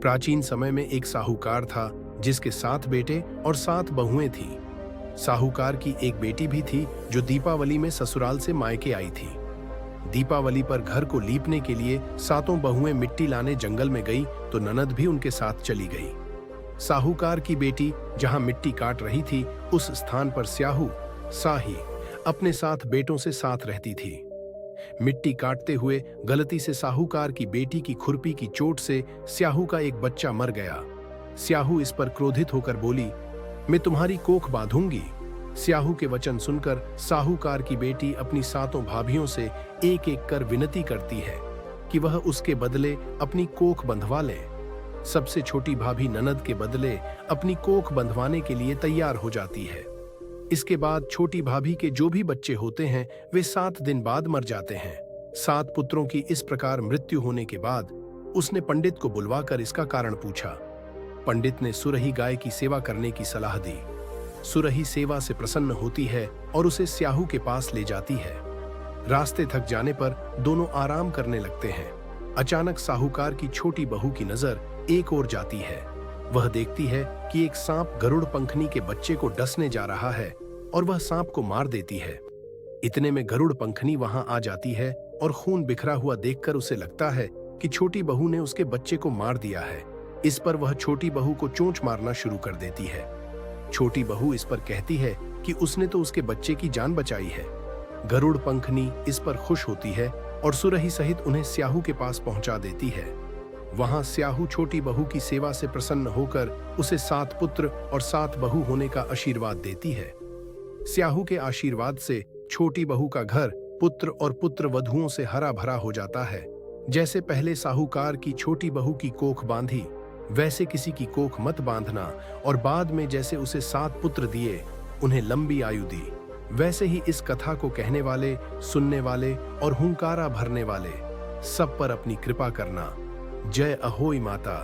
प्राचीन समय में एक साहूकार था जिसके 7 बेटे और 7 बहुएं थीं। साहूकार की एक बेटी भी थी जो दीपावली में ससुराल से मायके आई थी। दीपावली पर घर को लीपने के लिए 7 बहुएं मिट्टी लाने जंगल में गई तो ननद भी उनके साथ चली गई। साहूकार की बेटी जहां मिट्टी काट रही थी उस स्थान पर स्याहू साही अपने 7 बेटों से साथ रहती थी। मिट्टी काटते हुए गलती से साहूकार की बेटी की खुरपी की चोट से स्याहू का एक बच्चा मर गया। स्याहू इस पर क्रोधित होकर बोली, मैं तुम्हारी कोख बांधूंगी। स्याहू के वचन सुनकर साहूकार की बेटी अपनी 7 भाभियों से एक एक कर विनती करती है कि वह उसके बदले अपनी कोख बंधवा ले। सबसे छोटी भाभी ननद के बदले अपनी कोख बंधवाने के लिए तैयार हो जाती है। इसके बाद छोटी भाभी के जो भी बच्चे होते हैं वे 7 दिन बाद मर जाते हैं। 7 पुत्रों की इस प्रकार मृत्यु होने के बाद उसने पंडित को बुलवाकर इसका कारण पूछा। पंडित ने सुरही गाय की सेवा करने की सलाह दी। सुरही सेवा से प्रसन्न होती है और उसे स्याहू के पास ले जाती है। रास्ते थक जाने पर दोनों आराम करने लगते हैं। अचानक साहूकार की छोटी बहू की नजर एक ओर जाती है। वह देखती है कि एक सांप गरुड़ पंखनी के बच्चे को डसने जा रहा है और वह सांप को मार देती है। इतने में गरुड़ पंखनी वहां आ जाती है और खून बिखरा हुआ देखकर उसे लगता है कि छोटी बहू ने उसके बच्चे को मार दिया है। इस पर वह छोटी बहू को चोंच मारना शुरू कर देती है। छोटी बहू इस पर कहती है कि उसने तो उसके बच्चे की जान बचाई है। गरुड़ पंखनी इस पर खुश होती है और सुरही सहित उन्हें स्याहू के पास पहुंचा देती है। वहां स्याहू छोटी बहू की सेवा से प्रसन्न होकर उसे 7 पुत्र और 7 बहू होने का आशीर्वाद देती है। स्याहू के आशीर्वाद से छोटी बहू का घर पुत्र और पुत्र वधुओं से हरा भरा हो जाता है। जैसे पहले साहूकार की छोटी बहू की कोख बांधी, वैसे किसी की कोख मत बांधना, और बाद में जैसे उसे 7 पुत्र दिए, उन्हें लंबी आयु दी, वैसे ही इस कथा को कहने वाले, सुनने वाले और हुंकारा भरने वाले सब पर अपनी कृपा करना। जय अहोई माता।